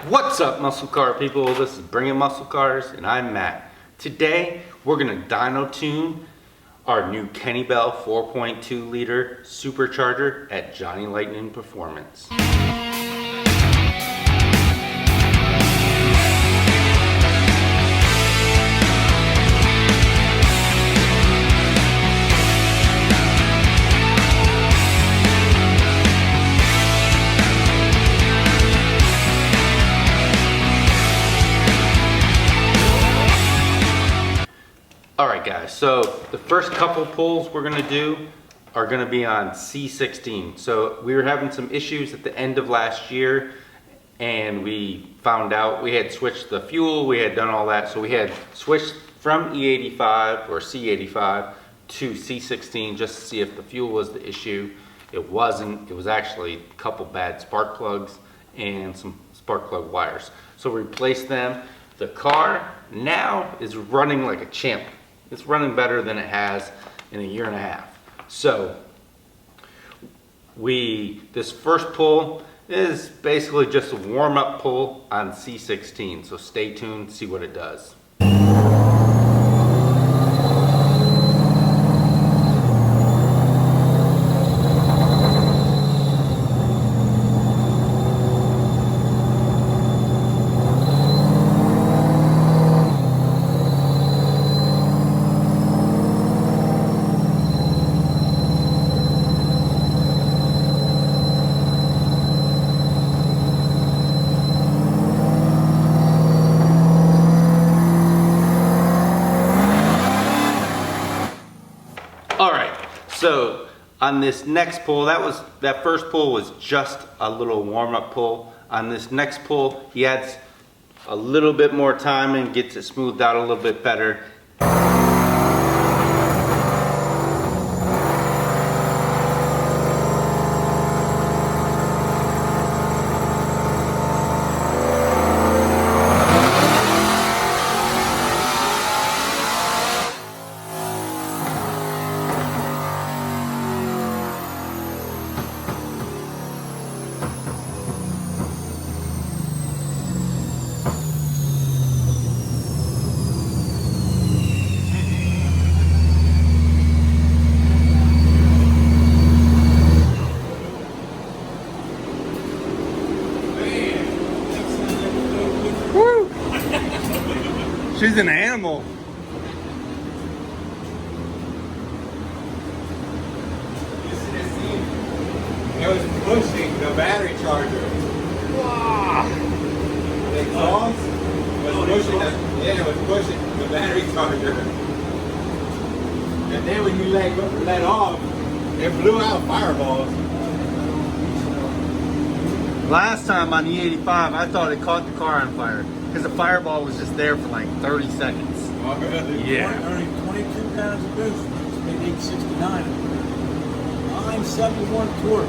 What's up, muscle car people? This is Bringing Muscle Cars, and I'm Matt. Today, we're gonna dyno tune our new Kenne Bell 4.2 liter supercharger at Johnny Lightning Performance. Alright guys, so the first couple pulls we're going to do are going to be on C16. So we were having some issues at the end of last year and we found out we had switched the fuel, we had done all that, so we had switched from E85 or C85 to C16 just to see if the fuel was the issue. It wasn't, it was actually a couple bad spark plugs and some spark plug wires. So we replaced them. The car now is running like a champ. It's running better than it has in a year and a half. So this first pull is basically just a warm-up pull on C16. So stay tuned, see what it does. So on this next pull, that first pull was just a little warm-up pull. On this next pull, he adds a little bit more time and gets it smoothed out a little bit better. She's an animal. It was pushing the battery charger. Wow. The exhaust was pushing the battery charger. And then when you let off, it blew out fireballs. Last time on the E85, I thought it caught the car on fire because the fireball was just there for like 30 seconds. Oh, really? Yeah. Earning 22 pounds of boost. It's made 869. 971 torque.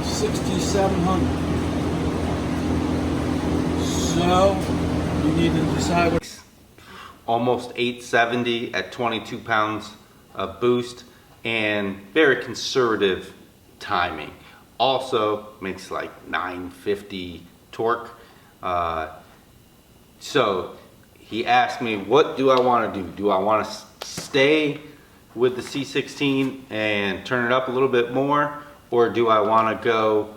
6,700. So you need to decide what. Almost 870 at 22 pounds of boost and very conservative timing. Also makes like 950 torque. So he asked me, what do I want to do? Do I want to stay with the C16 and turn it up a little bit more, or do I want to go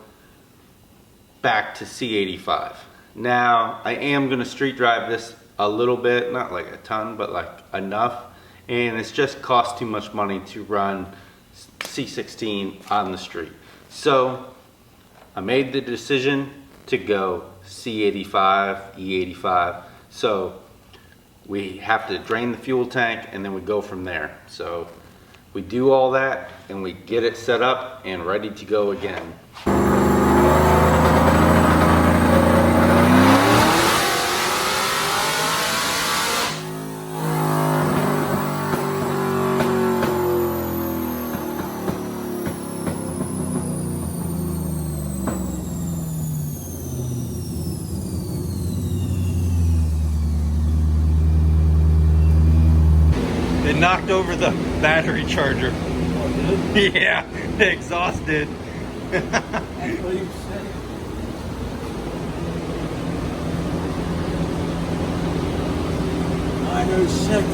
back to C85? Now I am going to street drive this a little bit, not like a ton, but like enough, and it's just cost too much money to run C16 on the street. So I made the decision to go C85, E85. So we have to drain the fuel tank and then we go from there. So we do all that and we get it set up and ready to go again. It knocked over the battery charger. Oh, did it? Yeah, the exhaust did. That's what he said. 06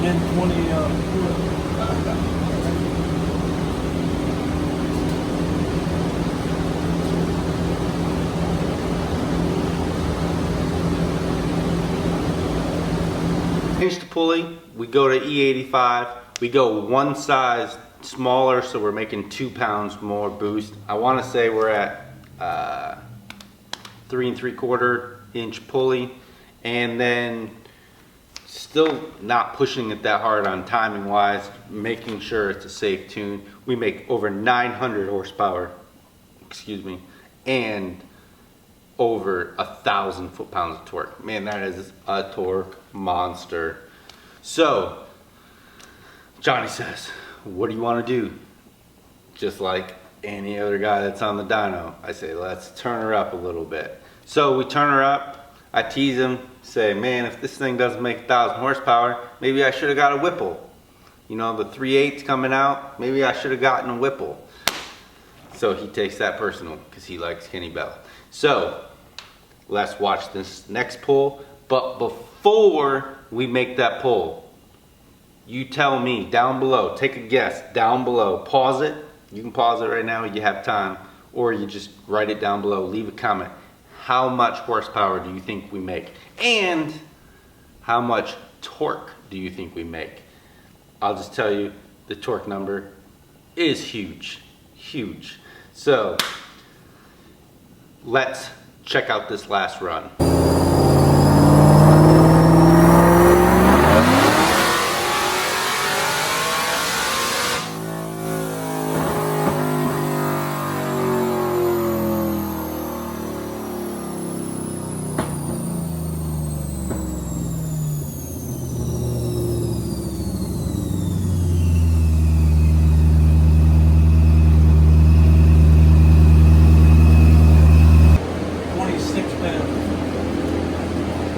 and 20. Change the pulley, we go to E85, we go one size smaller, so we're making 2 pounds more boost. I want to say we're at 3 3/4 inch pulley, and then still not pushing it that hard on timing wise, making sure it's a safe tune. We make over 900 horsepower, excuse me, and over 1,000 foot-pounds of torque. Man, that is a torque monster. So Johnny says, what do you want to do? Just like any other guy that's on the dyno, I say, let's turn her up a little bit. So we turn her up, I tease him, say, man, if this thing doesn't make 1,000 horsepower, maybe I should have got a Whipple. You know, the 3/8's coming out, maybe I should have gotten a Whipple. So he takes that personal because he likes Kenne Bell. So let's watch this next pull. But before we make that pull, you tell me down below, take a guess down below, pause it. You can pause it right now if you have time, or you just write it down below, leave a comment. How much horsepower do you think we make? And how much torque do you think we make? I'll just tell you, the torque number is huge, huge. So let's check out this last run.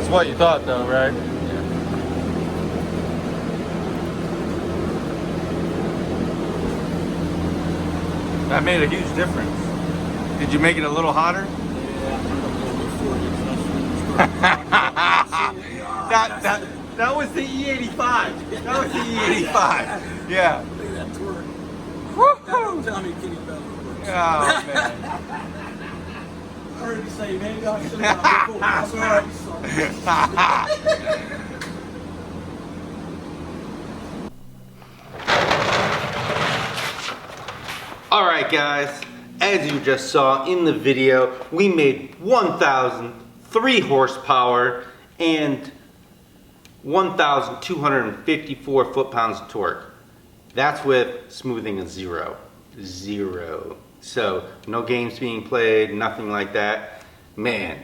That's what you thought, though, right? That made a huge difference. Did you make it a little hotter? That was the E85. That was the E85. Yeah. Look at that torque. Woo-hoo! Tell me Kenne Bell. Oh, man. I heard you say, maybe I should have got a Whipple. That's all right, son. Alright guys, as you just saw in the video, we made 1,003 horsepower and 1,254 foot-pounds of torque. That's with smoothing a zero. So no games being played, nothing like that. Man,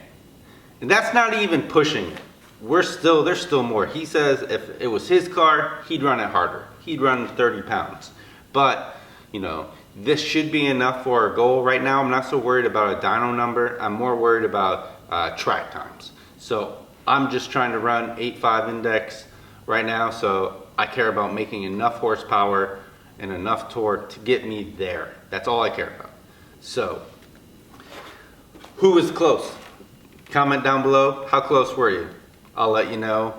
and that's not even pushing it. There's still more. He says if it was his car, he'd run it harder. He'd run 30 pounds. But, you know, this should be enough for our goal. Right now, I'm not so worried about a dyno number. I'm more worried about track times. So I'm just trying to run 8.5 index right now. So I care about making enough horsepower and enough torque to get me there. That's all I care about. So who was close? Comment down below. How close were you? I'll let you know.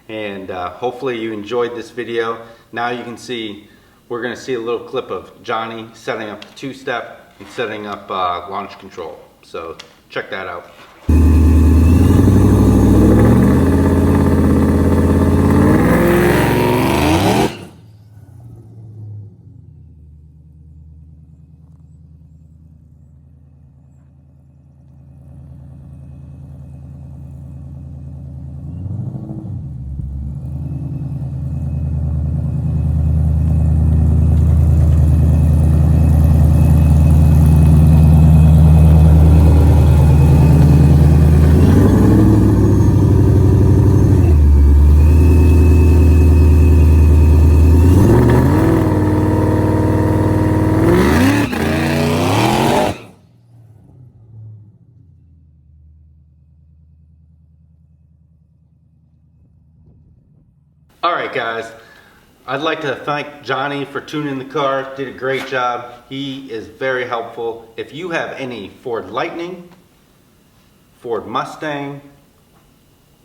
And hopefully you enjoyed this video. Now you can see, we're gonna see a little clip of Johnny setting up the two-step and setting up launch control. So check that out. Alright guys, I'd like to thank Johnny for tuning the car. Did a great job. He is very helpful. If you have any Ford Lightning, Ford Mustang,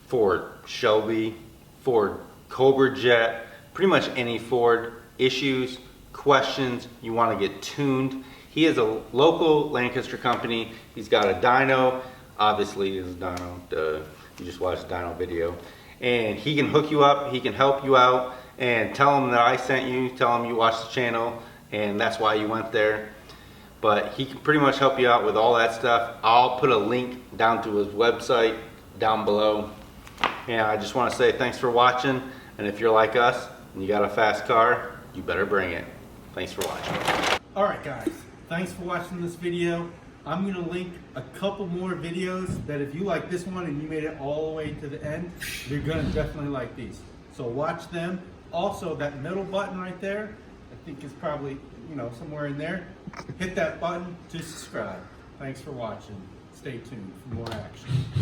Ford Shelby, Ford Cobra Jet, pretty much any Ford issues, questions, you want to get tuned. He is a local Lancaster company. He's got a dyno, obviously is dyno, you just watched the dyno video. And he can hook you up, he can help you out, and tell him that I sent you, tell him you watched the channel, and that's why you went there. But he can pretty much help you out with all that stuff. I'll put a link down to his website down below. And I just want to say thanks for watching, and if you're like us and you got a fast car, you better bring it. Thanks for watching. All right, guys, thanks for watching this video. I'm gonna link a couple more videos that if you like this one and you made it all the way to the end, you're gonna definitely like these. So watch them. Also, that middle button right there, I think is probably, you know, somewhere in there. Hit that button to subscribe. Thanks for watching. Stay tuned for more action.